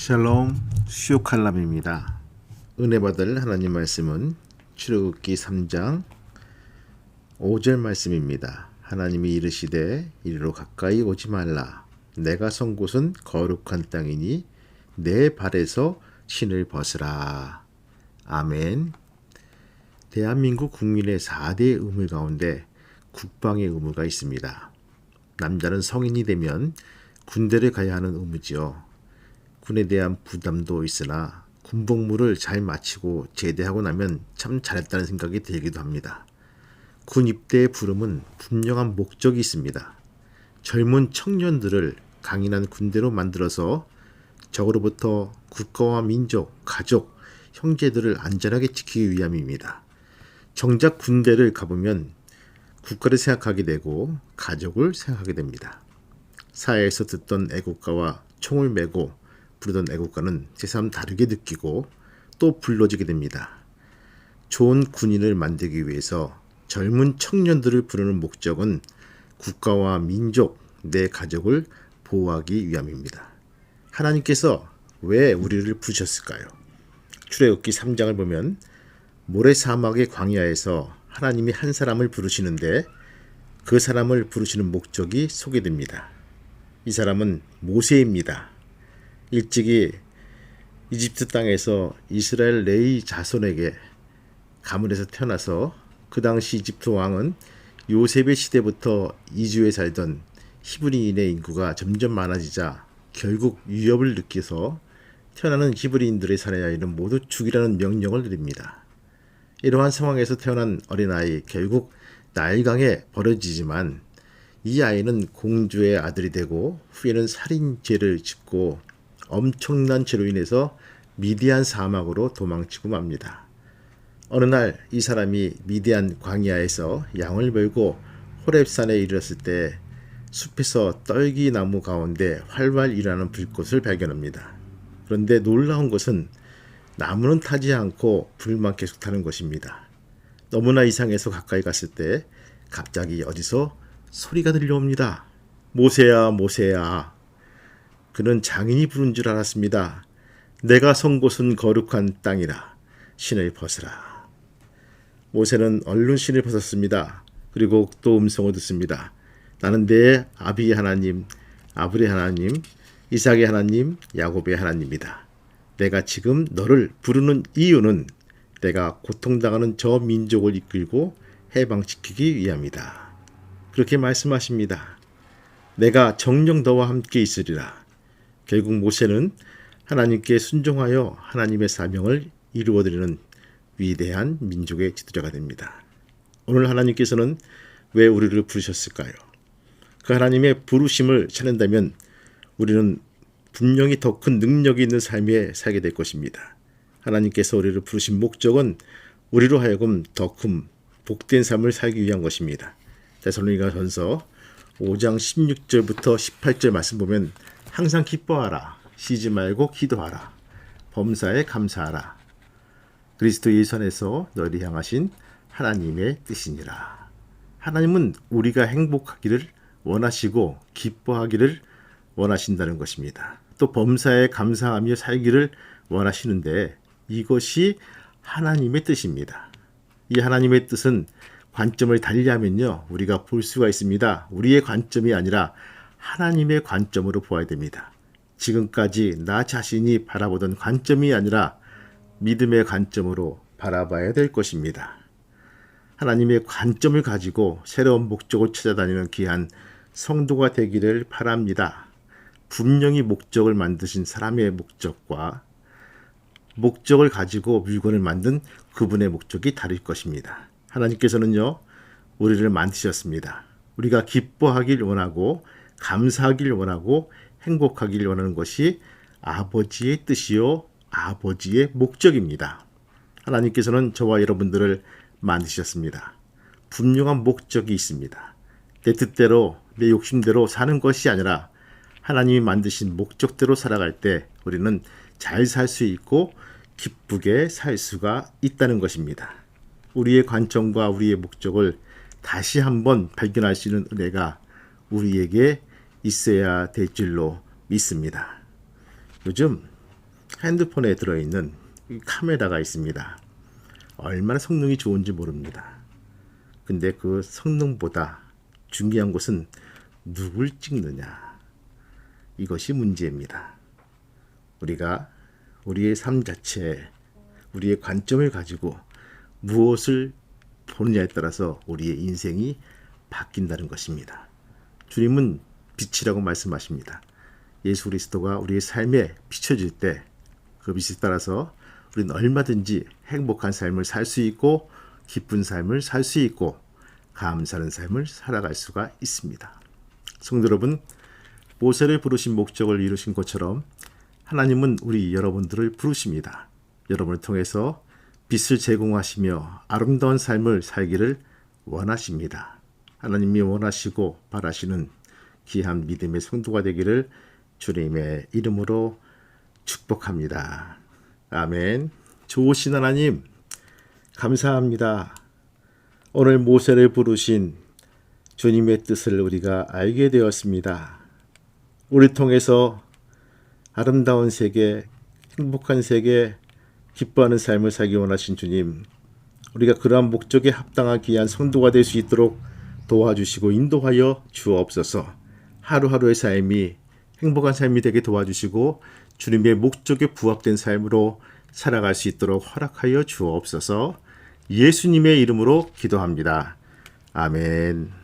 샬롬 슈칼람입니다. 은혜 받을 하나님 말씀은 출애굽기 3장 5절 말씀입니다. 하나님이 이르시되 이리로 가까이 오지 말라. 내가 선 곳은 거룩한 땅이니 내 발에서 신을 벗으라. 아멘. 대한민국 국민의 4대 의무 가운데 국방의 의무가 있습니다. 남자는 성인이 되면 군대를 가야 하는 의무지요. 군에 대한 부담도 있으나 군복무를 잘 마치고 제대하고 나면 참 잘했다는 생각이 들기도 합니다. 군 입대의 부름은 분명한 목적이 있습니다. 젊은 청년들을 강인한 군대로 만들어서 적으로부터 국가와 민족, 가족, 형제들을 안전하게 지키기 위함입니다. 정작 군대를 가보면 국가를 생각하게 되고 가족을 생각하게 됩니다. 사회에서 듣던 애국가와 총을 메고 부르던 애국가는 새삼 다르게 느끼고 또 불러지게 됩니다. 좋은 군인을 만들기 위해서 젊은 청년들을 부르는 목적은 국가와 민족, 내 가족을 보호하기 위함입니다. 하나님께서 왜 우리를 부르셨을까요? 출애굽기 3장을 보면 모래사막의 광야에서 하나님이 한 사람을 부르시는데 그 사람을 부르시는 목적이 소개됩니다. 이 사람은 모세입니다. 일찍이 이집트 땅에서 이스라엘 레위 자손에게 가문에서 태어나서 그 당시 이집트 왕은 요셉의 시대부터 이주에 살던 히브리인의 인구가 점점 많아지자 결국 위협을 느껴서 태어나는 히브리인들의 사내아이는 모두 죽이라는 명령을 내립니다. 이러한 상황에서 태어난 어린아이 결국 나일강에 버려지지만 이 아이는 공주의 아들이 되고 후에는 살인죄를 짓고 엄청난 죄로 인해서 미디안 사막으로 도망치고 맙니다. 어느 날 이 사람이 미디안 광야에서 양을 몰고 호렙산에 이르렀을 때 숲에서 떨기나무 가운데 활활 일하는 불꽃을 발견합니다. 그런데 놀라운 것은 나무는 타지 않고 불만 계속 타는 것입니다. 너무나 이상해서 가까이 갔을 때 갑자기 어디서 소리가 들려옵니다. 모세야, 모세야. 그는 장인이 부른 줄 알았습니다. 내가 선 곳은 거룩한 땅이라. 신을 벗으라. 모세는 얼른 신을 벗었습니다. 그리고 또 음성을 듣습니다. 나는 내 아비의 하나님, 아브라함의 하나님, 이삭의 하나님, 야곱의 하나님이다. 내가 지금 너를 부르는 이유는 내가 고통당하는 저 민족을 이끌고 해방시키기 위함이다. 그렇게 말씀하십니다. 내가 정녕 너와 함께 있으리라. 결국 모세는 하나님께 순종하여 하나님의 사명을 이루어드리는 위대한 민족의 지도자가 됩니다. 오늘 하나님께서는 왜 우리를 부르셨을까요? 그 하나님의 부르심을 찾는다면 우리는 분명히 더 큰 능력이 있는 삶에 살게 될 것입니다. 하나님께서 우리를 부르신 목적은 우리로 하여금 더 큰 복된 삶을 살기 위한 것입니다. 데살로니가전서 5장 16절부터 18절 말씀 보면 항상 기뻐하라. 쉬지 말고 기도하라. 범사에 감사하라. 그리스도 예수 안에서 너희를 향하신 하나님의 뜻이니라. 하나님은 우리가 행복하기를 원하시고 기뻐하기를 원하신다는 것입니다. 또 범사에 감사하며 살기를 원하시는데 이것이 하나님의 뜻입니다. 이 하나님의 뜻은 관점을 달리하면요 우리가 볼 수가 있습니다. 우리의 관점이 아니라 하나님의 관점으로 보아야 됩니다. 지금까지 나 자신이 바라보던 관점이 아니라 믿음의 관점으로 바라봐야 될 것입니다. 하나님의 관점을 가지고 새로운 목적을 찾아다니는 귀한 성도가 되기를 바랍니다. 분명히 목적을 만드신 사람의 목적과 목적을 가지고 물건을 만든 그분의 목적이 다를 것입니다. 하나님께서는요 우리를 만드셨습니다. 우리가 기뻐하길 원하고 감사하길 원하고 행복하길 원하는 것이 아버지의 뜻이요 아버지의 목적입니다. 하나님께서는 저와 여러분들을 만드셨습니다. 분명한 목적이 있습니다. 내 뜻대로 내 욕심대로 사는 것이 아니라 하나님이 만드신 목적대로 살아갈 때 우리는 잘 살 수 있고 기쁘게 살 수가 있다는 것입니다. 우리의 관점과 우리의 목적을 다시 한번 발견할 수 있는 은혜가 우리에게 있어야 될 줄로 믿습니다. 요즘 핸드폰에 들어있는 이 카메라가 있습니다. 얼마나 성능이 좋은지 모릅니다. 근데 그 성능보다 중요한 것은 누굴 찍느냐. 이것이 문제입니다. 우리가 우리의 삶 자체에 우리의 관점을 가지고 무엇을 보느냐에 따라서 우리의 인생이 바뀐다는 것입니다. 주님은 빛이라고 말씀하십니다. 예수 그리스도가 우리의 삶에 비춰질 때 그 빛에 따라서 우리는 얼마든지 행복한 삶을 살 수 있고 기쁜 삶을 살 수 있고 감사하는 삶을 살아갈 수가 있습니다. 성도 여러분, 모세를 부르신 목적을 이루신 것처럼 하나님은 우리 여러분들을 부르십니다. 여러분을 통해서 빛을 제공하시며 아름다운 삶을 살기를 원하십니다. 하나님이 원하시고 바라시는 귀한 믿음의 성도가 되기를 주님의 이름으로 축복합니다. 아멘. 좋으신 하나님, 감사합니다. 오늘 모세를 부르신 주님의 뜻을 우리가 알게 되었습니다. 우리 통해서 아름다운 세계, 행복한 세계, 기뻐하는 삶을 살기 원하신 주님, 우리가 그러한 목적에 합당한 귀한 성도가 될 수 있도록 도와주시고 인도하여 주옵소서. 하루하루의 삶이 행복한 삶이 되게 도와주시고 주님의 목적에 부합된 삶으로 살아갈 수 있도록 허락하여 주옵소서. 예수님의 이름으로 기도합니다. 아멘.